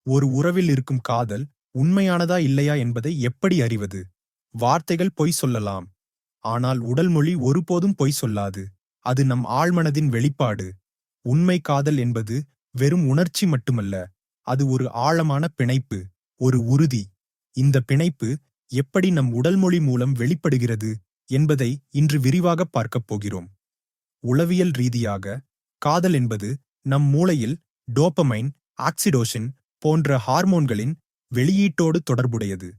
ஒரு உறவில் இருக்கும் காதல் உண்மையானதா இல்லையா என்பதை எப்படி அறிவது? வார்த்தைகள் பொய் சொல்லலாம். ஆனால் உடல் மொழி ஒருபோதும் பொய் சொல்லாது. அது நம் ஆழ்மனதின் வெளிப்பாடு. உண்மை காதல் என்பது வெறும் உணர்ச்சி மட்டுமல்ல. அது ஒரு ஆழமான பிணைப்பு, ஒரு உறுதி. இந்த பிணைப்பு எப்படி நம் உடல் மொழி மூலம் வெளிப்படுகிறது என்பதை இன்று விரிவாகப் பார்க்கப் போகிறோம். உளவியல் ரீதியாக, காதல் என்பது நம் மூளையில் டோபமைன், ஆக்சிடோசின் போன்ற ஹார்மோன்களின் வெளியீட்டோடு தொடர்புடையது.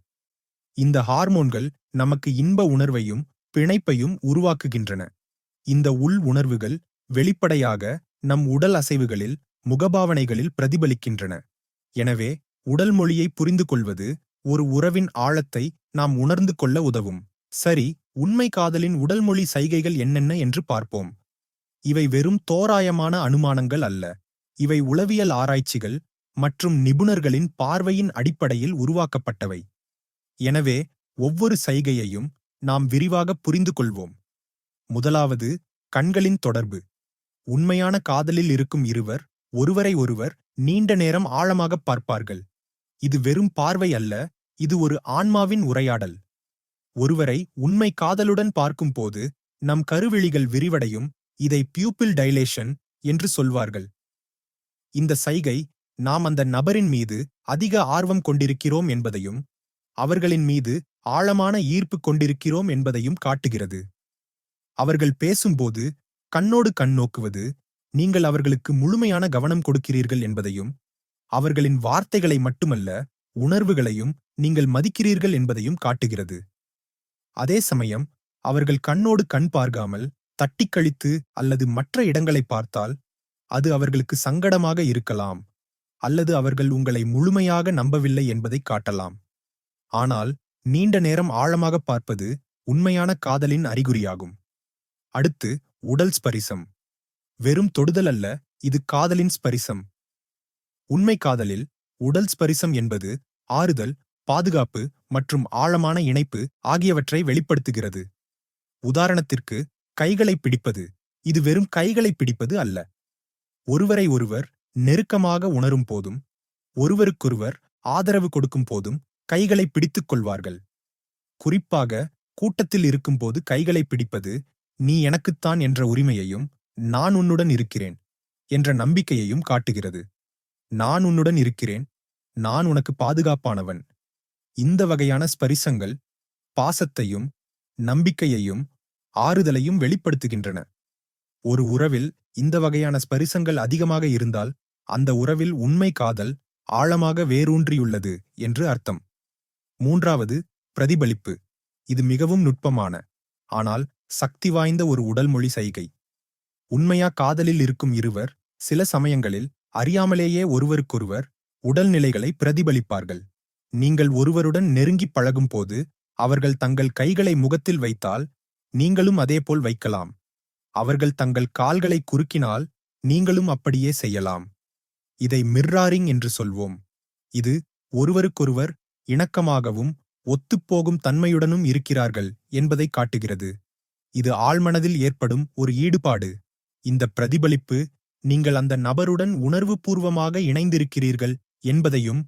இந்த ஹார்மோன்கள் நமக்கு இன்ப உணர்வையும் பிணைப்பையும் உருவாக்குகின்றன. இந்த உள் உணர்வுகள் வெளிப்படையாக நம் உடல் அசைவுகளில், முகபாவனைகளில் பிரதிபலிக்கின்றன. எனவே, உடல் மொழியை புரிந்து கொள்வது ஒரு உறவின் ஆழத்தை நாம் உணர்ந்து கொள்ள உதவும். சரி, உண்மை காதலின் உடல் மொழி சைகைகள் என்னென்ன என்று பார்ப்போம். இவை வெறும் தோராயமான அனுமானங்கள் அல்ல. இவை உளவியல் ஆராய்ச்சிகள் மற்றும் நிபுணர்களின் பார்வையின் அடிப்படையில் உருவாக்கப்பட்டவை. எனவே, ஒவ்வொரு சைகையையும் நாம் விரிவாக புரிந்து கொள்வோம். முதலாவது, கண்களின் தொடர்பு. உண்மையான காதலில் இருக்கும் இருவர் ஒருவரை ஒருவர் நீண்ட நேரம் ஆழமாகப் பார்ப்பார்கள். இது வெறும் பார்வை அல்ல, இது ஒரு ஆன்மாவின் உரையாடல். ஒருவரை உண்மை காதலுடன் பார்க்கும்போது நம் கருவிழிகள் விரிவடையும். இதை பியூப்பிள் டைலேஷன் என்று சொல்வார்கள். இந்த சைகை நாம் அந்த நபரின் மீது அதிக ஆர்வம் கொண்டிருக்கிறோம் என்பதையும், அவர்களின் மீது ஆழமான ஈர்ப்பு கொண்டிருக்கிறோம் என்பதையும் காட்டுகிறது. அவர்கள் பேசும்போது கண்ணோடு கண் நோக்குவது, நீங்கள் அவர்களுக்கு முழுமையான கவனம் கொடுக்கிறீர்கள் என்பதையும், அவர்களின் வார்த்தைகளை மட்டுமல்ல, உணர்வுகளையும் நீங்கள் மதிக்கிறீர்கள் என்பதையும் காட்டுகிறது. அதே சமயம், அவர்கள் கண்ணோடு கண் பார்க்காமல் தட்டிக் கழித்து அல்லது மற்ற இடங்களை பார்த்தால், அது அவர்களுக்கு சங்கடமாக இருக்கலாம், அல்லது அவர்கள் உங்களை முழுமையாக நம்பவில்லை என்பதைக் காட்டலாம். ஆனால், நீண்ட நேரம் ஆழமாக பார்ப்பது உண்மையான காதலின் அறிகுறியாகும். அடுத்து, உடல் ஸ்பரிசம். வெறும் தொடுதல் அல்ல, இது காதலின் ஸ்பரிசம். உண்மை காதலில் உடல் ஸ்பரிசம் என்பது ஆறுதல், பாதுகாப்பு மற்றும் ஆழமான இணைப்பு ஆகியவற்றை வெளிப்படுத்துகிறது. உதாரணத்திற்கு, கைகளை பிடிப்பது. இது வெறும் கைகளை பிடிப்பது அல்ல. ஒருவரை ஒருவர் நெருக்கமாக உணரும் போதும், ஒருவருக்கொருவர் ஆதரவு கொடுக்கும் போதும் கைகளை பிடித்துக் கொள்வார்கள். குறிப்பாக, கூட்டத்தில் இருக்கும்போது கைகளை பிடிப்பது, நீ எனக்குத்தான் என்ற உரிமையையும், நான் உன்னுடன் இருக்கிறேன் என்ற நம்பிக்கையையும் காட்டுகிறது. நான் உன்னுடன் இருக்கிறேன், நான் உனக்கு பாதுகாப்பானவன். இந்த வகையான ஸ்பரிசங்கள் பாசத்தையும், நம்பிக்கையையும், ஆறுதலையும் வெளிப்படுத்துகின்றன. ஒரு உறவில் இந்த வகையான ஸ்பரிசங்கள் அதிகமாக இருந்தால், அந்த உறவில் உண்மை காதல் ஆழமாக வேரூன்றியுள்ளது என்று அர்த்தம். மூன்றாவது, பிரதிபலிப்பு. இது மிகவும் நுட்பமான, ஆனால் சக்தி வாய்ந்த ஒரு உடல்மொழி சைகை. உண்மையா காதலில் இருக்கும் இருவர் சில சமயங்களில் அறியாமலேயே ஒருவருக்கொருவர் உடல்நிலைகளை பிரதிபலிப்பார்கள். நீங்கள் ஒருவருடன் நெருங்கிப் பழகும்போது அவர்கள் தங்கள் கைகளை முகத்தில் வைத்தால், நீங்களும் அதேபோல் வைக்கலாம். அவர்கள் தங்கள் கால்களை குறுக்கினால், நீங்களும் அப்படியே செய்யலாம். இதை மிர்ராரிங் என்று சொல்வோம். இது ஒருவருக்கொருவர் இணக்கமாகவும் ஒத்துப்போகும் தன்மையுடனும் இருக்கிறார்கள் என்பதை காட்டுகிறது. இது ஆழ்மனதில் ஏற்படும் ஒரு ஈடுபாடு. இந்த பிரதிபலிப்பு நீங்கள் அந்த நபருடன் உணர்வுபூர்வமாக இணைந்திருக்கிறீர்கள் என்பதையும்,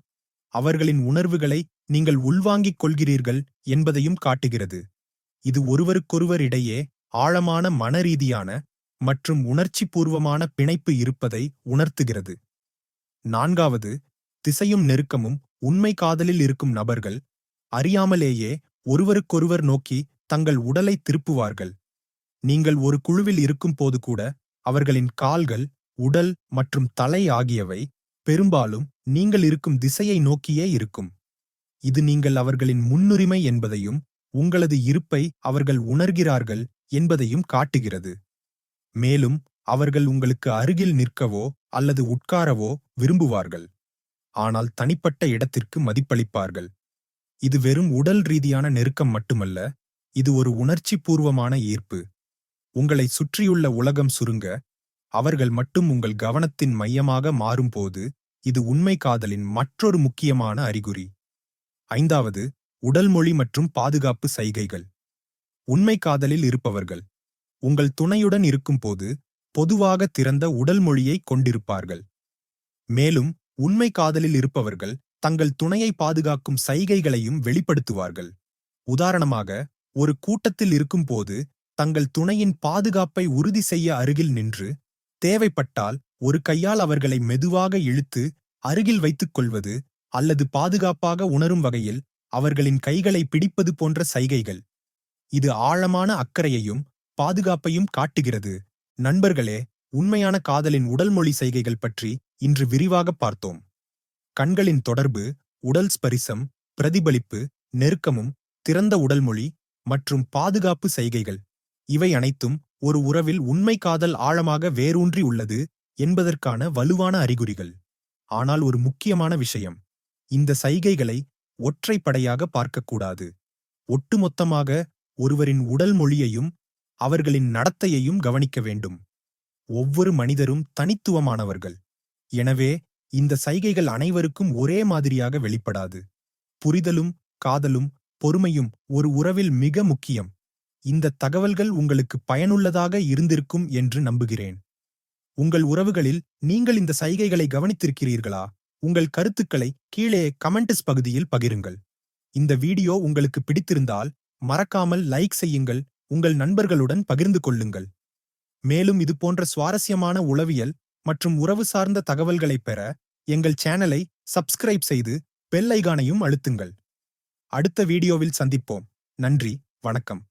அவர்களின் உணர்வுகளை நீங்கள் உள்வாங்கிக் கொள்கிறீர்கள் என்பதையும் காட்டுகிறது. இது ஒருவருக்கொருவர் இடையே ஆழமான மனரீதியான மற்றும் உணர்ச்சிபூர்வமான பிணைப்பு இருப்பதை உணர்த்துகிறது. நான்காவது, திசையும் நெருக்கமும். உண்மை காதலில் இருக்கும் நபர்கள் அறியாமலேயே ஒருவருக்கொருவர் நோக்கி தங்கள் உடலை திருப்புவார்கள். நீங்கள் ஒரு குழுவில் இருக்கும்போது கூட அவர்களின் கால்கள், உடல் மற்றும் தலை ஆகியவை பெரும்பாலும் நீங்கள் இருக்கும் திசையை நோக்கியே இருக்கும். இது நீங்கள் அவர்களின் முன்னுரிமை என்பதையும், உங்களது இருப்பை அவர்கள் உணர்கிறார்கள் என்பதையும் காட்டுகிறது. மேலும், அவர்கள் உங்களுக்கு அருகில் நிற்கவோ அல்லது உட்காரவோ விரும்புவார்கள், ஆனால் தனிப்பட்ட இடத்திற்கு மதிப்பளிப்பார்கள். இது வெறும் உடல் ரீதியான நெருக்கம் மட்டுமல்ல, இது ஒரு உணர்ச்சிபூர்வமான ஈர்ப்பு. உங்களை சுற்றியுள்ள உலகம் சுருங்க, அவர்கள் மட்டும் உங்கள் கவனத்தின் மையமாக மாறும்போது, இது உண்மை காதலின் மற்றொரு முக்கியமான அறிகுறி. ஐந்தாவது, உடல் மொழி மற்றும் பாதுகாப்பு சைகைகள். உண்மை காதலில் இருப்பவர்கள் உங்கள் துணையுடன் இருக்கும்போது பொதுவாக திறந்த உடல் மொழியை கொண்டிருப்பார்கள். மேலும், உண்மை காதலில் இருப்பவர்கள் தங்கள் துணையை பாதுகாக்கும் சைகைகளையும் வெளிப்படுத்துவார்கள். உதாரணமாக, ஒரு கூட்டத்தில் இருக்கும்போது தங்கள் துணையின் பாதுகாப்பை உறுதி செய்ய அருகில் நின்று, தேவைப்பட்டால் ஒரு கையால் அவர்களை மெதுவாக இழுத்து அருகில் வைத்துக் கொள்வது அல்லது பாதுகாப்பாக உணரும் வகையில் அவர்களின் கைகளை பிடிப்பது போன்ற சைகைகள். இது ஆழமான அக்கறையையும் பாதுகாப்பையும் காட்டுகிறது. நண்பர்களே, உண்மையான காதலின் உடல் மொழி சைகைகள் பற்றி இன்று விரிவாக பார்த்தோம். கண்களின் தொடர்பு, உடல் ஸ்பரிசம், பிரதிபலிப்பு, நெருக்கமும், திறந்த உடல் மொழி மற்றும் பாதுகாப்பு சைகைகள் இவை அனைத்தும் ஒரு உறவில் உண்மை காதல் ஆழமாக வேரூன்றி உள்ளது என்பதற்கான வலுவான அறிகுறிகள். ஆனால் ஒரு முக்கியமான விஷயம், இந்த சைகைகளை ஒற்றைப்படையாக பார்க்கக்கூடாது. ஒட்டுமொத்தமாக ஒருவரின் உடல் மொழியையும் அவர்களின் நடத்தையையும் கவனிக்க வேண்டும். ஒவ்வொரு மனிதரும் தனித்துவமானவர்கள். எனவே இந்த சைகைகள் அனைவருக்கும் ஒரே மாதிரியாக வெளிப்படாது. புரிதலும் காதலும் பொறுமையும் ஒரு உறவில் மிக முக்கியம். இந்த தகவல்கள் உங்களுக்கு பயனுள்ளதாக இருந்திருக்கும் என்று நம்புகிறேன். உங்கள் உறவுகளில் நீங்கள் இந்த சைகைகளை கவனித்திருக்கிறீர்களா? உங்கள் கருத்துக்களை கீழே கமெண்ட்ஸ் பகுதியில் பகிருங்கள். இந்த வீடியோ உங்களுக்கு பிடித்திருந்தால் மறக்காமல் லைக் செய்யுங்கள், உங்கள் நண்பர்களுடன் பகிர்ந்து கொள்ளுங்கள். மேலும் இது போன்ற சுவாரஸ்யமான உளவியல் மற்றும் உறவு சார்ந்த தகவல்களைப் பெற எங்கள் சேனலை சப்ஸ்கிரைப் செய்து பெல் ஐகானையும் அழுத்துங்கள். அடுத்த வீடியோவில் சந்திப்போம். நன்றி, வணக்கம்.